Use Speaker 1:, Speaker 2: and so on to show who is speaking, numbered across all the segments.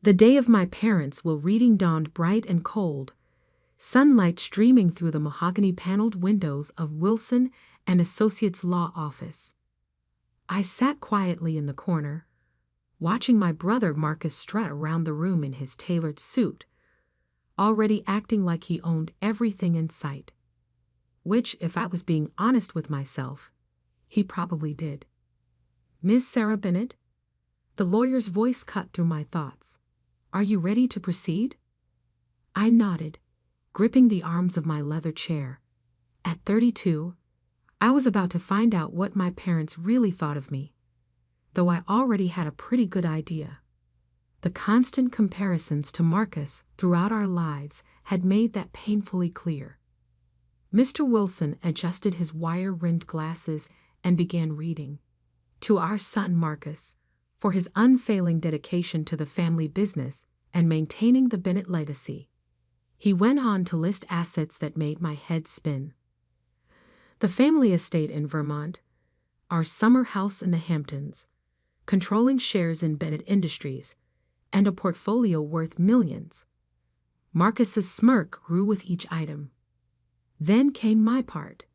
Speaker 1: The day of my parents' will reading dawned bright and cold, sunlight streaming through the mahogany-paneled windows of Wilson and Associates Law Office. I sat quietly in the corner, watching my brother Marcus strut around the room in his tailored suit, already acting like he owned everything in sight. Which, if I was being honest with myself, he probably did. "Miss Sarah Bennett?" The lawyer's voice cut through my thoughts. "Are you ready to proceed?" I nodded, gripping the arms of my leather chair. At 32, I was about to find out what my parents really thought of me, though I already had a pretty good idea. The constant comparisons to Marcus throughout our lives had made that painfully clear. Mr. Wilson adjusted his wire-rimmed glasses and began reading. "To our son Marcus, for his unfailing dedication to the family business and maintaining the Bennett legacy." He went on to list assets that made my head spin. The family estate in Vermont, our summer house in the Hamptons, controlling shares in Bennett Industries, and a portfolio worth millions. Marcus's smirk grew with each item. Then came my part.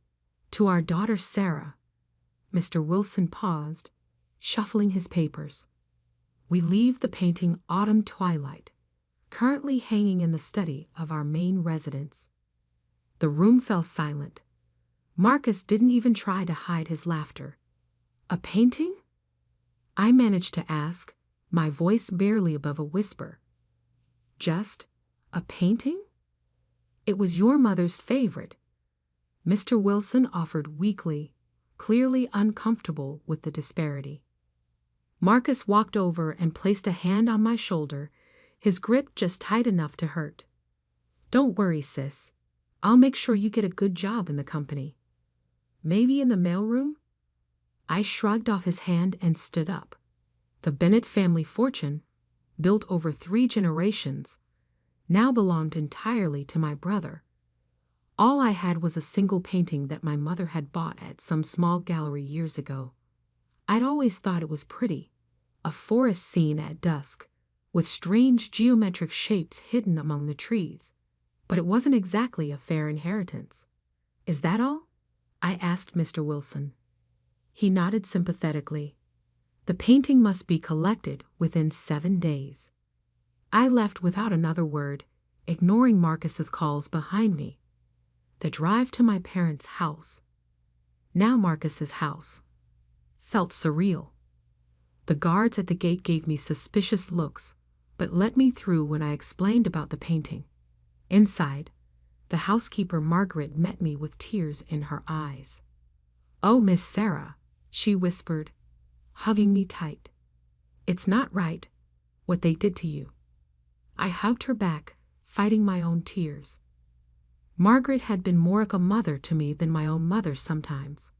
Speaker 1: "To our daughter Sarah." Mr. Wilson paused, shuffling his papers. "We leave the painting Autumn Twilight, currently hanging in the study of our main residence." The room fell silent. Marcus didn't even try to hide his laughter. "A painting?" I managed to ask, my voice barely above a whisper. "Just a painting?" "It was your mother's favorite," Mr. Wilson offered weakly, clearly uncomfortable with the disparity. Marcus walked over and placed a hand on my shoulder, his grip just tight enough to hurt. "Don't worry, sis. I'll make sure you get a good job in the company." "Maybe in the mailroom?" I shrugged off his hand and stood up. The Bennett family fortune, built over 3 generations, now belonged entirely to my brother. All I had was a single painting that my mother had bought at some small gallery years ago. I'd always thought it was pretty, a forest scene at dusk, with strange geometric shapes hidden among the trees, but it wasn't exactly a fair inheritance. "Is that all?" I asked Mr. Wilson. He nodded sympathetically. "The painting must be collected within 7 days." I left without another word, ignoring Marcus's calls behind me. The drive to my parents' house, now Marcus's house, felt surreal. The guards at the gate gave me suspicious looks, but let me through when I explained about the painting. Inside, the housekeeper Margaret met me with tears in her eyes. "Oh, Miss Sarah," she whispered, hugging me tight. "It's not right, what they did to you." I hugged her back, fighting my own tears. Margaret had been more like a mother to me than my own mother sometimes.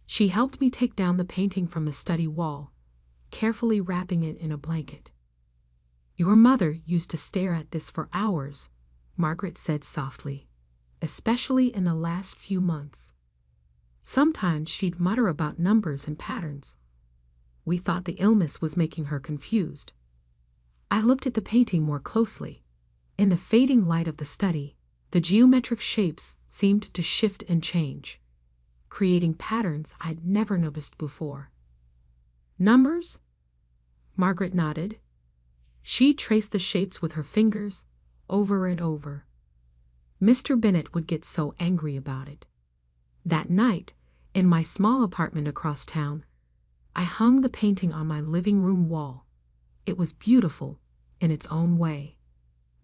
Speaker 1: She helped me take down the painting from the study wall, carefully wrapping it in a blanket. "Your mother used to stare at this for hours," Margaret said softly, "especially in the last few months. Sometimes she'd mutter about numbers and patterns. We thought the illness was making her confused." I looked at the painting more closely. In the fading light of the study, the geometric shapes seemed to shift and change, creating patterns I'd never noticed before. "Numbers?" Margaret nodded. She traced the shapes with her fingers, over and over. Mr. Bennett would get so angry about it. That night, in my small apartment across town, I hung the painting on my living room wall. It was beautiful in its own way.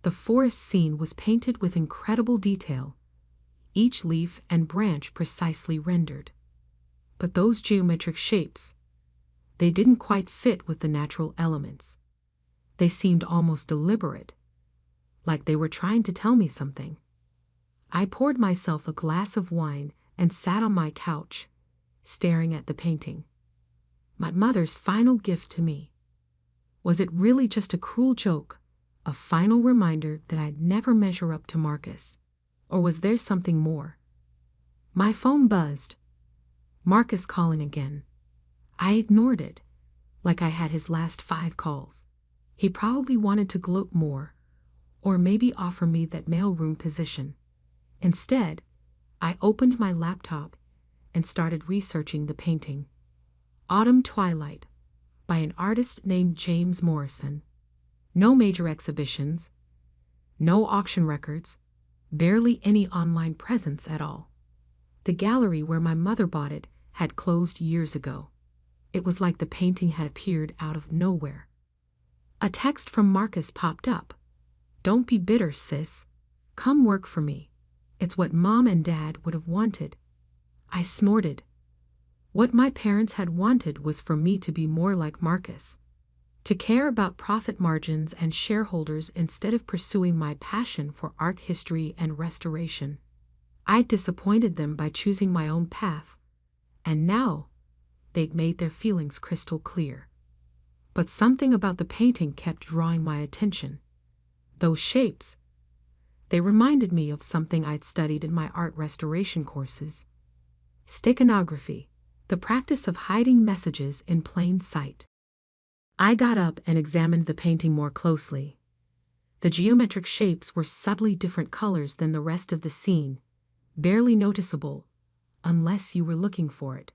Speaker 1: The forest scene was painted with incredible detail, each leaf and branch precisely rendered. But those geometric shapes, they didn't quite fit with the natural elements. They seemed almost deliberate, like they were trying to tell me something. I poured myself a glass of wine and sat on my couch, staring at the painting. My mother's final gift to me. Was it really just a cruel joke, a final reminder that I'd never measure up to Marcus, or was there something more? My phone buzzed. Marcus calling again. I ignored it, like I had his last 5 calls. He probably wanted to gloat more, or maybe offer me that mailroom position. Instead, I opened my laptop and started researching the painting. Autumn Twilight, by an artist named James Morrison. No major exhibitions, no auction records, barely any online presence at all. The gallery where my mother bought it had closed years ago. It was like the painting had appeared out of nowhere. A text from Marcus popped up. "Don't be bitter, sis. Come work for me. It's what Mom and Dad would have wanted." I snorted. What my parents had wanted was for me to be more like Marcus, to care about profit margins and shareholders instead of pursuing my passion for art history and restoration. I'd disappointed them by choosing my own path, and now they'd made their feelings crystal clear. But something about the painting kept drawing my attention. Those shapes. They reminded me of something I'd studied in my art restoration courses. Steganography, the practice of hiding messages in plain sight. I got up and examined the painting more closely. The geometric shapes were subtly different colors than the rest of the scene, barely noticeable, unless you were looking for it.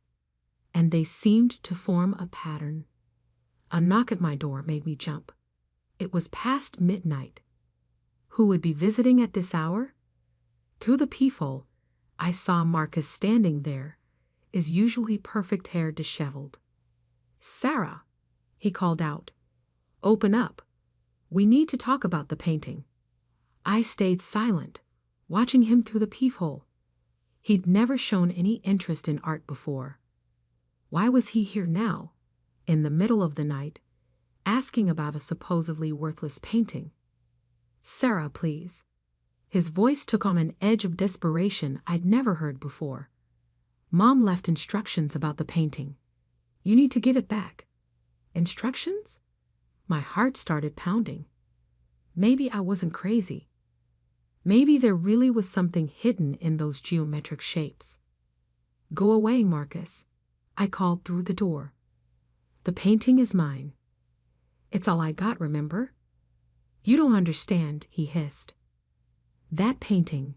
Speaker 1: And they seemed to form a pattern. A knock at my door made me jump. It was past midnight. Who would be visiting at this hour? Through the peephole, I saw Marcus standing there, his usually perfect hair disheveled. "Sarah," he called out. "Open up. We need to talk about the painting." I stayed silent, watching him through the peephole. He'd never shown any interest in art before. Why was he here now, in the middle of the night, asking about a supposedly worthless painting? "Sarah, please." His voice took on an edge of desperation I'd never heard before. "Mom left instructions about the painting. You need to give it back." Instructions? My heart started pounding. Maybe I wasn't crazy. Maybe there really was something hidden in those geometric shapes. "Go away, Marcus," I called through the door. "The painting is mine. It's all I got, remember?" "You don't understand," he hissed. "That painting,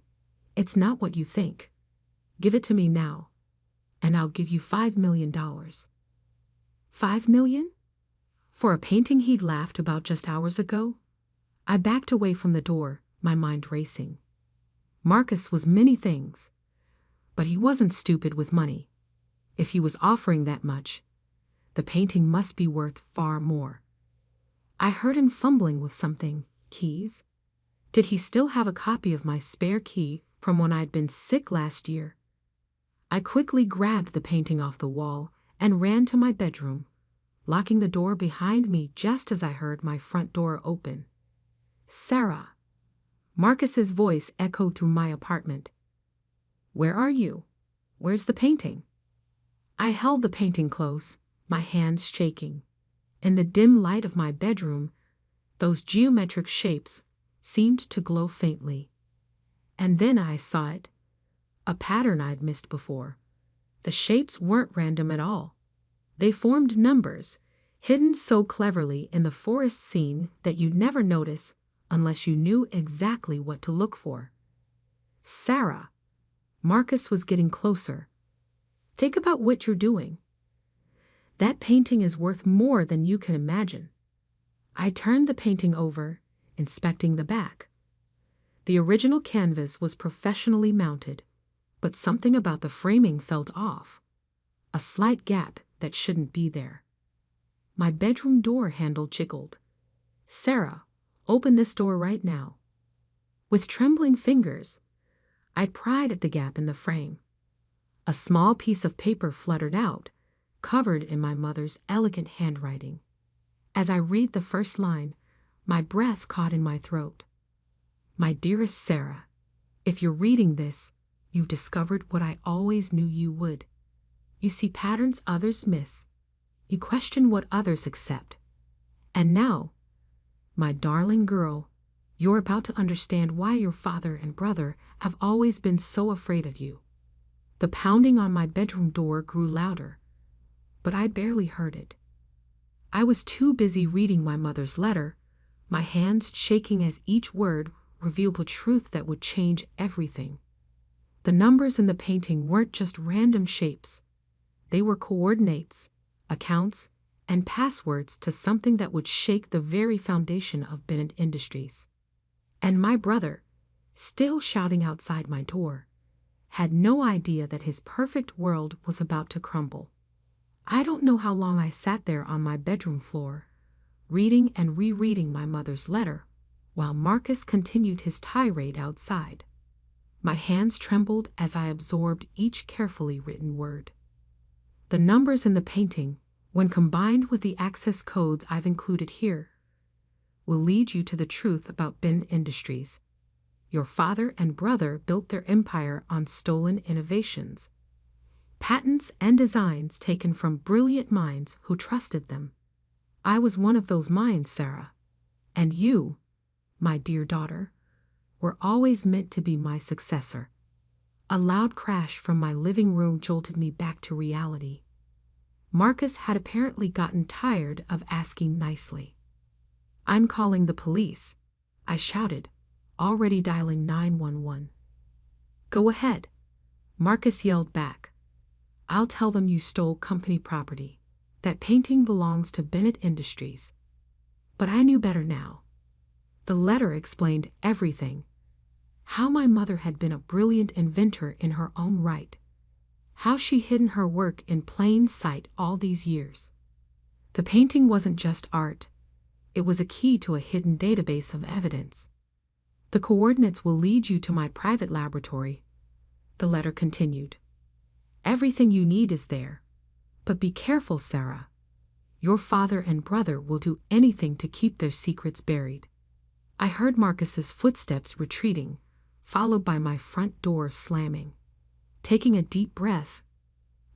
Speaker 1: it's not what you think. Give it to me now, and I'll give you $5 million. $5 million? For a painting he'd laughed about just hours ago? I backed away from the door, my mind racing. Marcus was many things, but he wasn't stupid with money. If he was offering that much, the painting must be worth far more. I heard him fumbling with something. Keys? Did he still have a copy of my spare key from when I'd been sick last year? I quickly grabbed the painting off the wall and ran to my bedroom, locking the door behind me just as I heard my front door open. "Sarah." Marcus's voice echoed through my apartment. "Where are you? Where's the painting?" I held the painting close, my hands shaking. In the dim light of my bedroom, those geometric shapes seemed to glow faintly. And then I saw it, a pattern I'd missed before. The shapes weren't random at all. They formed numbers, hidden so cleverly in the forest scene that you'd never notice unless you knew exactly what to look for. "Sarah." Marcus was getting closer. "Think about what you're doing. That painting is worth more than you can imagine." I turned the painting over, inspecting the back. The original canvas was professionally mounted, but something about the framing felt off. A slight gap that shouldn't be there. My bedroom door handle jiggled. "Sarah, open this door right now." With trembling fingers, I'd pried at the gap in the frame. A small piece of paper fluttered out, covered in my mother's elegant handwriting. As I read the first line, my breath caught in my throat. "My dearest Sarah, if you're reading this, you've discovered what I always knew you would. You see patterns others miss. You question what others accept. And now, my darling girl, you're about to understand why your father and brother have always been so afraid of you." The pounding on my bedroom door grew louder, but I barely heard it. I was too busy reading my mother's letter my hands shaking as each word revealed a truth that would change everything. The numbers in the painting weren't just random shapes. They were coordinates, accounts, and passwords to something that would shake the very foundation of Bennett Industries. And my brother, still shouting outside my door, had no idea that his perfect world was about to crumble. I don't know how long I sat there on my bedroom floor, reading and rereading my mother's letter, while Marcus continued his tirade outside. My hands trembled as I absorbed each carefully written word. The numbers in the painting, when combined with the access codes I've included here, will lead you to the truth about Bennett Industries. Your father and brother built their empire on stolen innovations, patents and designs taken from brilliant minds who trusted them. I was one of those minds, Sarah. And you, my dear daughter, were always meant to be my successor. A loud crash from my living room jolted me back to reality. Marcus had apparently gotten tired of asking nicely. "I'm calling the police," I shouted, already dialing 911. "Go ahead," Marcus yelled back. "I'll tell them you stole company property. That painting belongs to Bennett Industries." But I knew better now. The letter explained everything. How my mother had been a brilliant inventor in her own right. How she hidden her work in plain sight all these years. The painting wasn't just art. It was a key to a hidden database of evidence. "The coordinates will lead you to my private laboratory," the letter continued. "Everything you need is there. But be careful, Sarah. Your father and brother will do anything to keep their secrets buried." I heard Marcus's footsteps retreating, followed by my front door slamming. Taking a deep breath,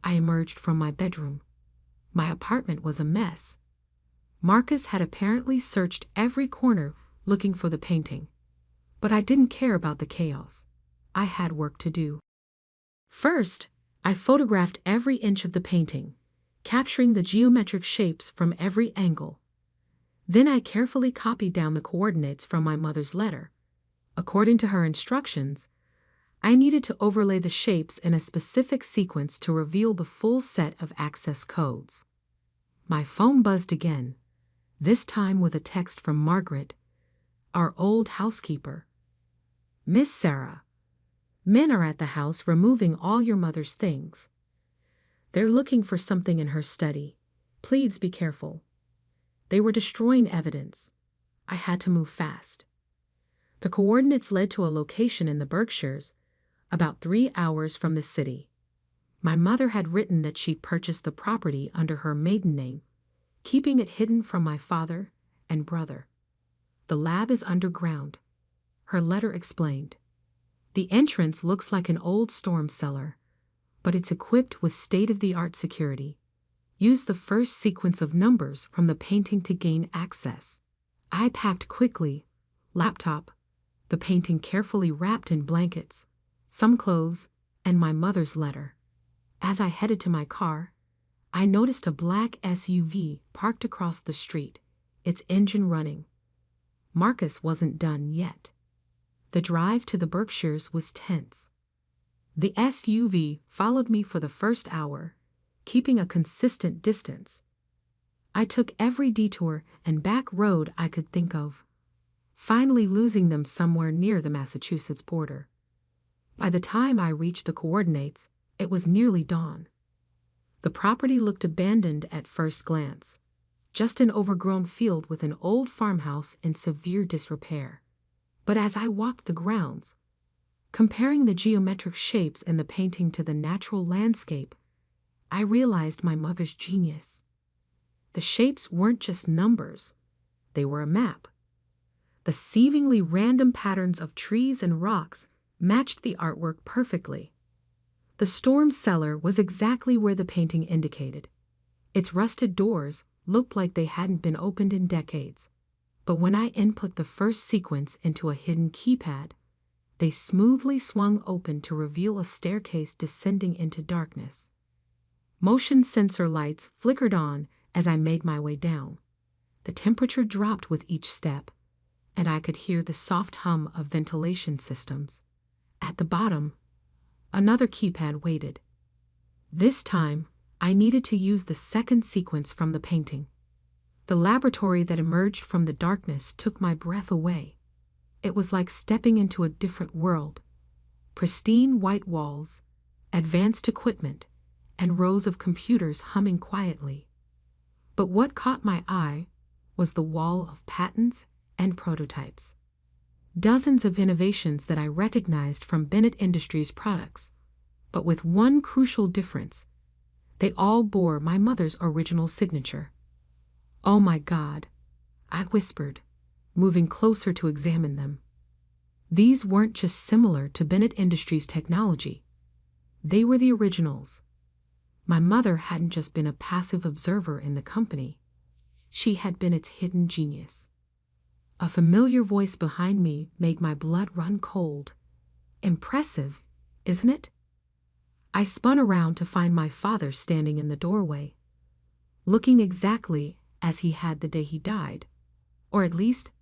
Speaker 1: I emerged from my bedroom. My apartment was a mess. Marcus had apparently searched every corner looking for the painting. But I didn't care about the chaos. I had work to do. First, I photographed every inch of the painting, capturing the geometric shapes from every angle. Then I carefully copied down the coordinates from my mother's letter. According to her instructions, I needed to overlay the shapes in a specific sequence to reveal the full set of access codes. My phone buzzed again, this time with a text from Margaret, our old housekeeper. "Miss Sarah, men are at the house removing all your mother's things. They're looking for something in her study. Please be careful." They were destroying evidence. I had to move fast. The coordinates led to a location in the Berkshires, about 3 hours from the city. My mother had written that she purchased the property under her maiden name, keeping it hidden from my father and brother. "The lab is underground," her letter explained. "The entrance looks like an old storm cellar, but it's equipped with state-of-the-art security. Use the first sequence of numbers from the painting to gain access." I packed quickly, laptop, the painting carefully wrapped in blankets, some clothes, and my mother's letter. As I headed to my car, I noticed a black SUV parked across the street, its engine running. Marcus wasn't done yet. The drive to the Berkshires was tense. The SUV followed me for the first hour, keeping a consistent distance. I took every detour and back road I could think of, finally losing them somewhere near the Massachusetts border. By the time I reached the coordinates, it was nearly dawn. The property looked abandoned at first glance, just an overgrown field with an old farmhouse in severe disrepair. But as I walked the grounds, comparing the geometric shapes in the painting to the natural landscape, I realized my mother's genius. The shapes weren't just numbers, they were a map. The seemingly random patterns of trees and rocks matched the artwork perfectly. The storm cellar was exactly where the painting indicated. Its rusted doors looked like they hadn't been opened in decades, but when I input the first sequence into a hidden keypad, they smoothly swung open to reveal a staircase descending into darkness. Motion sensor lights flickered on as I made my way down. The temperature dropped with each step, and I could hear the soft hum of ventilation systems. At the bottom, another keypad waited. This time, I needed to use the second sequence from the painting. The laboratory that emerged from the darkness took my breath away. It was like stepping into a different world. Pristine white walls, advanced equipment, and rows of computers humming quietly. But what caught my eye was the wall of patents and prototypes. Dozens of innovations that I recognized from Bennett Industries products, but with one crucial difference. They all bore my mother's original signature. "Oh my God," I whispered, moving closer to examine them. These weren't just similar to Bennett Industries technology. They were the originals. My mother hadn't just been a passive observer in the company. She had been its hidden genius. A familiar voice behind me made my blood run cold. "Impressive, isn't it?" I spun around to find my father standing in the doorway, looking exactly as he had the day he died, or at least,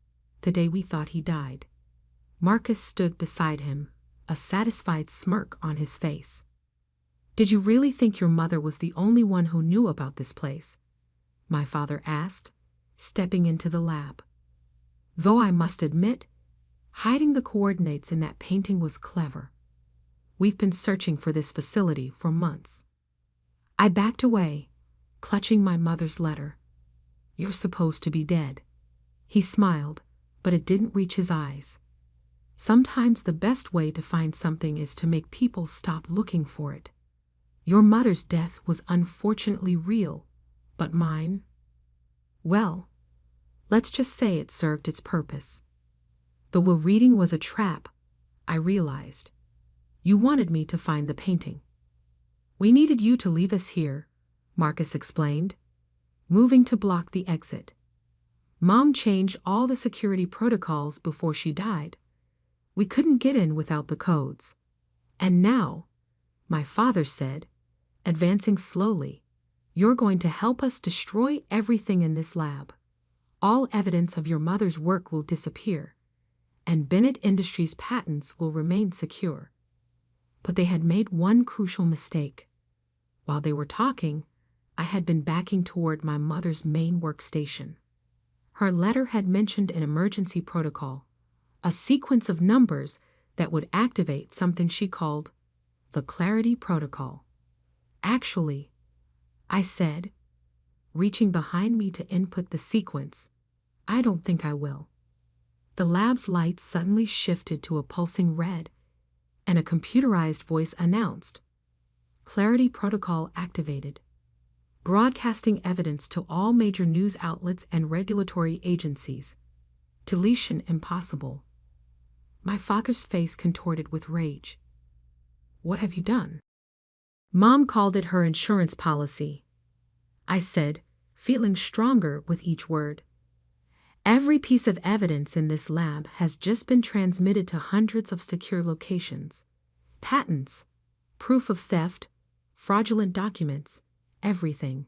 Speaker 1: the day we thought he died. Marcus stood beside him, a satisfied smirk on his face. "Did you really think your mother was the only one who knew about this place?" my father asked, stepping into the lab. Though I must admit, hiding the coordinates in that painting was clever. We've been searching for this facility for months. I backed away, clutching my mother's letter. "You're supposed to be dead." He smiled, but it didn't reach his eyes. Sometimes the best way to find something is to make people stop looking for it. Your mother's death was unfortunately real, but mine? Well, let's just say it served its purpose. The will reading was a trap, I realized. You wanted me to find the painting. "We needed you to leave us here," Marcus explained, moving to block the exit. "Mom changed all the security protocols before she died. We couldn't get in without the codes. And now," my father said, advancing slowly, "you're going to help us destroy everything in this lab. All evidence of your mother's work will disappear, and Bennett Industries' patents will remain secure." But they had made one crucial mistake. While they were talking, I had been backing toward my mother's main workstation. Her letter had mentioned an emergency protocol, a sequence of numbers that would activate something she called the Clarity Protocol. "Actually," I said, reaching behind me to input the sequence, "I don't think I will." The lab's lights suddenly shifted to a pulsing red, and a computerized voice announced, "Clarity Protocol activated. Broadcasting evidence to all major news outlets and regulatory agencies. Deletion impossible." My father's face contorted with rage. "What have you done?" "Mom called it her insurance policy," I said, feeling stronger with each word. "Every piece of evidence in this lab has just been transmitted to hundreds of secure locations. Patents, proof of theft, fraudulent documents, everything.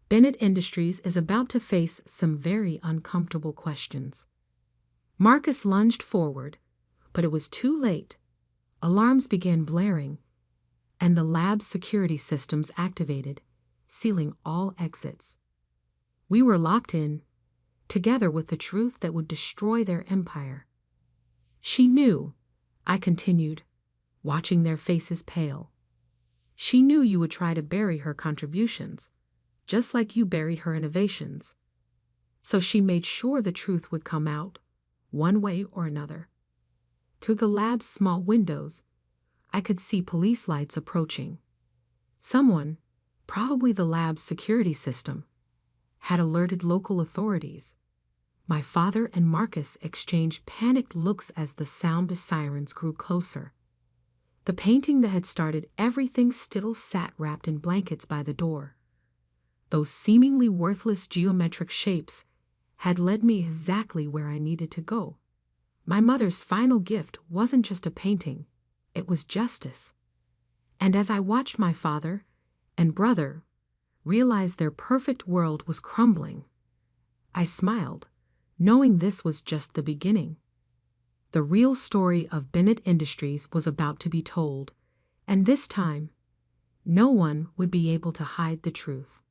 Speaker 1: Bennett Industries is about to face some very uncomfortable questions." Marcus lunged forward, but it was too late. Alarms began blaring, and the lab's security systems activated, sealing all exits. We were locked in, together with the truth that would destroy their empire. "She knew," I continued, watching their faces pale. "She knew you would try to bury her contributions, just like you buried her innovations. So she made sure the truth would come out, one way or another." Through the lab's small windows, I could see police lights approaching. Someone, probably the lab's security system, had alerted local authorities. My father and Marcus exchanged panicked looks as the sound of sirens grew closer. The painting that had started everything still sat wrapped in blankets by the door. Those seemingly worthless geometric shapes had led me exactly where I needed to go. My mother's final gift wasn't just a painting, it was justice. And as I watched my father and brother realize their perfect world was crumbling, I smiled, knowing this was just the beginning. The real story of Bennett Industries was about to be told, and this time, no one would be able to hide the truth.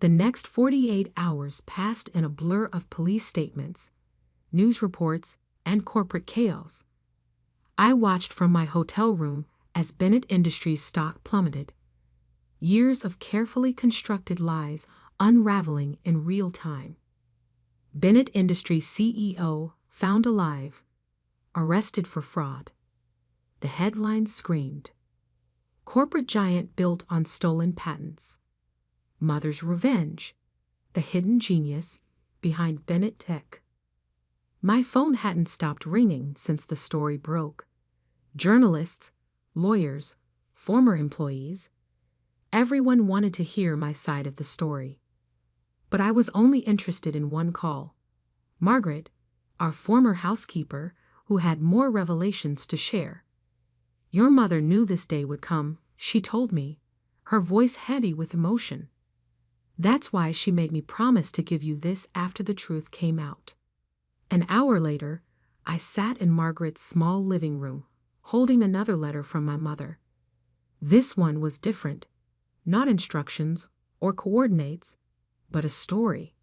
Speaker 1: The next 48 hours passed in a blur of police statements, news reports, and corporate chaos. I watched from my hotel room as Bennett Industries' stock plummeted. Years of carefully constructed lies unraveling in real time. Bennett Industries CEO found alive, arrested for fraud. The headlines screamed. Corporate giant built on stolen patents. Mother's revenge. The hidden genius behind Bennett Tech. My phone hadn't stopped ringing since the story broke. Journalists, lawyers, former employees, everyone wanted to hear my side of the story. But I was only interested in one call. Margaret, our former housekeeper, who had more revelations to share. Your mother knew this day would come, she told me, her voice heavy with emotion. That's why she made me promise to give you this after the truth came out. An hour later, I sat in Margaret's small living room, holding another letter from my mother. This one was different, not instructions or coordinates, but a story.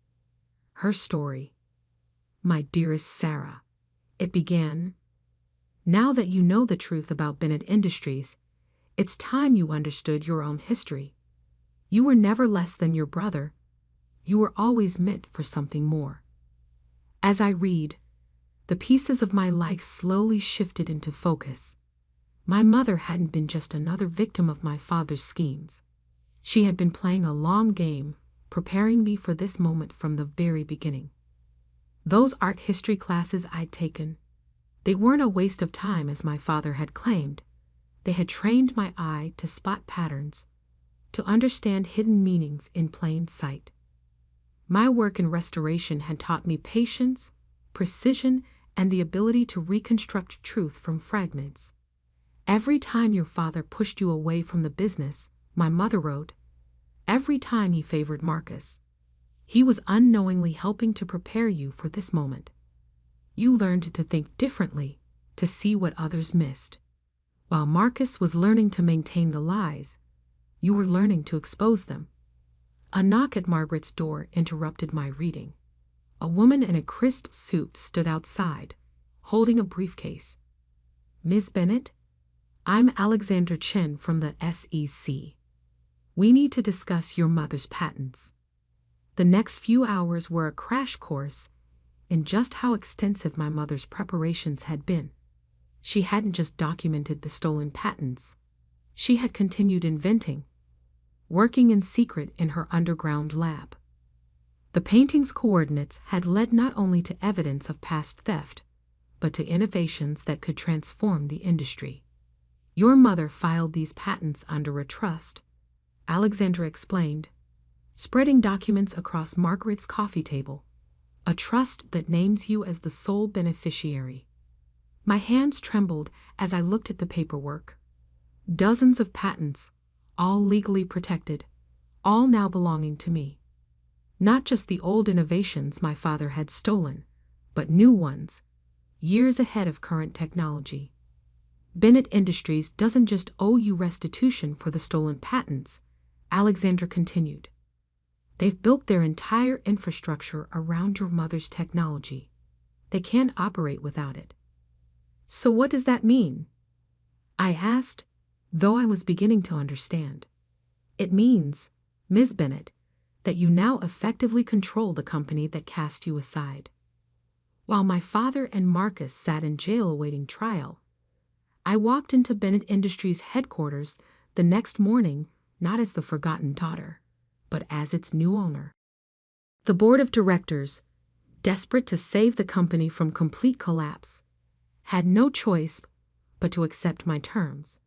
Speaker 1: Her story. My dearest Sarah, it began. Now that you know the truth about Bennett Industries, it's time you understood your own history. You were never less than your brother. You were always meant for something more. As I read, the pieces of my life slowly shifted into focus. My mother hadn't been just another victim of my father's schemes. She had been playing a long game, preparing me for this moment from the very beginning. Those art history classes I'd taken, they weren't a waste of time as my father had claimed. They had trained my eye to spot patterns, to understand hidden meanings in plain sight. My work in restoration had taught me patience, precision, and the ability to reconstruct truth from fragments. Every time your father pushed you away from the business, my mother wrote, every time he favored Marcus, he was unknowingly helping to prepare you for this moment. You learned to think differently, to see what others missed. While Marcus was learning to maintain the lies, you were learning to expose them. A knock at Margaret's door interrupted my reading. A woman in a crisp suit stood outside, holding a briefcase. Ms. Bennett, I'm Alexander Chen from the SEC. We need to discuss your mother's patents. The next few hours were a crash course in just how extensive my mother's preparations had been. She hadn't just documented the stolen patents. She had continued inventing, working in secret in her underground lab. The painting's coordinates had led not only to evidence of past theft, but to innovations that could transform the industry. Your mother filed these patents under a trust, Alexandra explained, spreading documents across Margaret's coffee table, a trust that names you as the sole beneficiary. My hands trembled as I looked at the paperwork. Dozens of patents, all legally protected, all now belonging to me. Not just the old innovations my father had stolen, but new ones, years ahead of current technology. Bennett Industries doesn't just owe you restitution for the stolen patents, Alexandra continued. They've built their entire infrastructure around your mother's technology. They can't operate without it. So what does that mean? I asked, though I was beginning to understand. It means, Ms. Bennett, that you now effectively control the company that cast you aside. While my father and Marcus sat in jail awaiting trial, I walked into Bennett Industries headquarters the next morning not as the forgotten daughter, but as its new owner. The board of directors, desperate to save the company from complete collapse, had no choice but to accept my terms.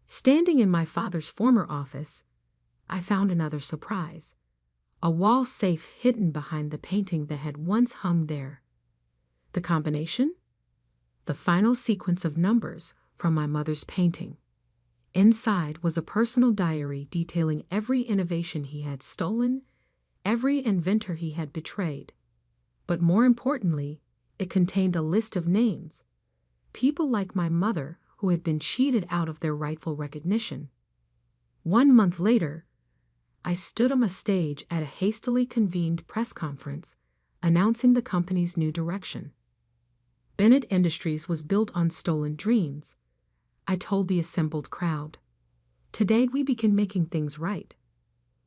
Speaker 1: Standing in my father's former office, I found another surprise, a wall safe hidden behind the painting that had once hung there. The combination? The final sequence of numbers from my mother's painting. Inside was a personal diary detailing every innovation he had stolen, every inventor he had betrayed. But more importantly, it contained a list of names. People like my mother who had been cheated out of their rightful recognition. 1 month later, I stood on a stage at a hastily convened press conference announcing the company's new direction. Bennett Industries was built on stolen dreams, I told the assembled crowd. Today we begin making things right.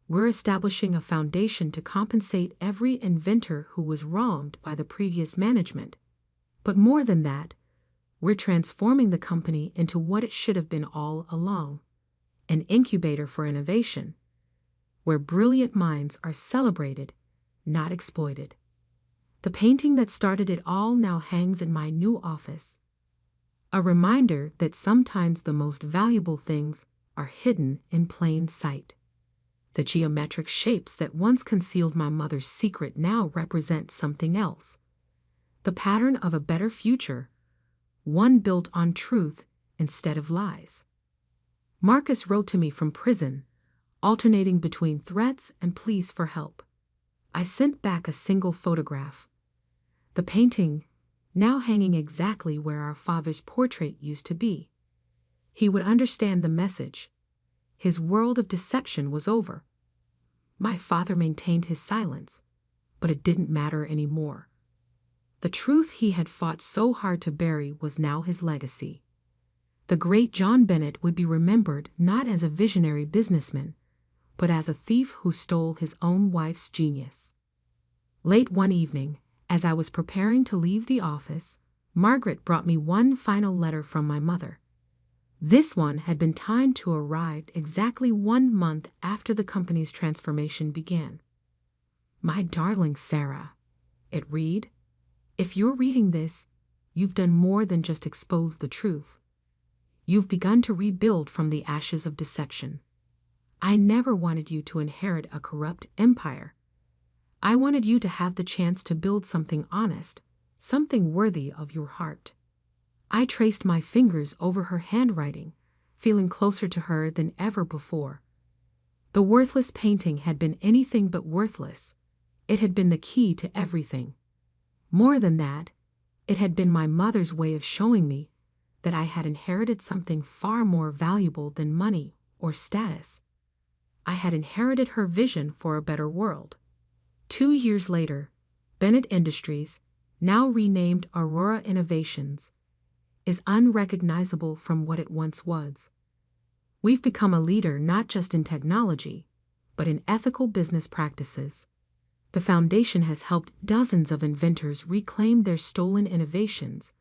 Speaker 1: We're establishing a foundation to compensate every inventor who was wronged by the previous management. But more than that, we're transforming the company into what it should have been all along, an incubator for innovation, where brilliant minds are celebrated, not exploited. The painting that started it all now hangs in my new office. A reminder that sometimes the most valuable things are hidden in plain sight. The geometric shapes that once concealed my mother's secret now represent something else. The pattern of a better future, one built on truth instead of lies. Marcus wrote to me from prison, alternating between threats and pleas for help. I sent back a single photograph. The painting, now hanging exactly where our father's portrait used to be. He would understand the message. His world of deception was over. My father maintained his silence, but it didn't matter anymore. The truth he had fought so hard to bury was now his legacy. The great John Bennett would be remembered not as a visionary businessman, but as a thief who stole his own wife's genius. Late one evening, as I was preparing to leave the office, Margaret brought me one final letter from my mother. This one had been timed to arrive exactly 1 month after the company's transformation began. My darling Sarah, it read, if you're reading this, you've done more than just expose the truth. You've begun to rebuild from the ashes of deception. I never wanted you to inherit a corrupt empire. I wanted you to have the chance to build something honest, something worthy of your heart. I traced my fingers over her handwriting, feeling closer to her than ever before. The worthless painting had been anything but worthless. It had been the key to everything. More than that, it had been my mother's way of showing me that I had inherited something far more valuable than money or status. I had inherited her vision for a better world. 2 years later, Bennett Industries, now renamed Aurora Innovations, is unrecognizable from what it once was. We've become a leader not just in technology, but in ethical business practices. The foundation has helped dozens of inventors reclaim their stolen innovations,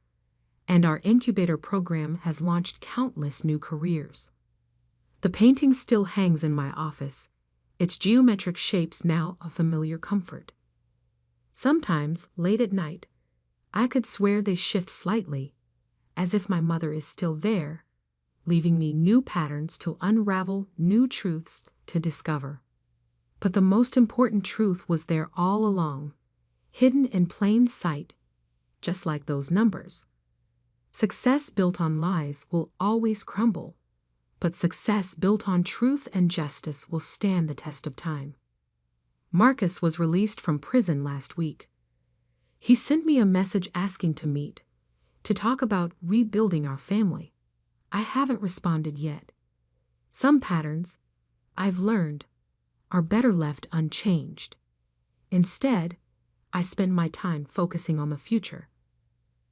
Speaker 1: and our incubator program has launched countless new careers. The painting still hangs in my office, its geometric shapes now a familiar comfort. Sometimes, late at night, I could swear they shift slightly, as if my mother is still there, leaving me new patterns to unravel, new truths to discover. But the most important truth was there all along, hidden in plain sight, just like those numbers. Success built on lies will always crumble, but success built on truth and justice will stand the test of time. Marcus was released from prison last week. He sent me a message asking to meet, to talk about rebuilding our family. I haven't responded yet. Some patterns, I've learned, are better left unchanged. Instead, I spend my time focusing on the future.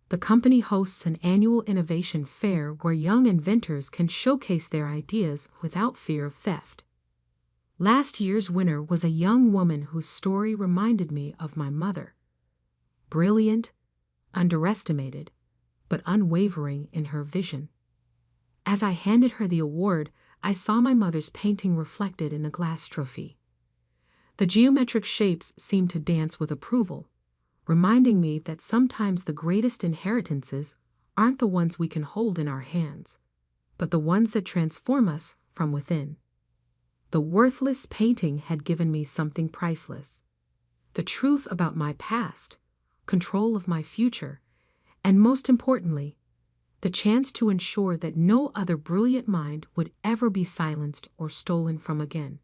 Speaker 1: The company hosts an annual innovation fair where young inventors can showcase their ideas without fear of theft. Last year's winner was a young woman whose story reminded me of my mother. Brilliant, underestimated, but unwavering in her vision. As I handed her the award, I saw my mother's painting reflected in the glass trophy. The geometric shapes seemed to dance with approval, reminding me that sometimes the greatest inheritances aren't the ones we can hold in our hands, but the ones that transform us from within. The worthless painting had given me something priceless. The truth about my past, control of my future, and most importantly, the chance to ensure that no other brilliant mind would ever be silenced or stolen from again.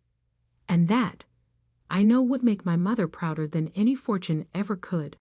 Speaker 1: And that, I know, would make my mother prouder than any fortune ever could.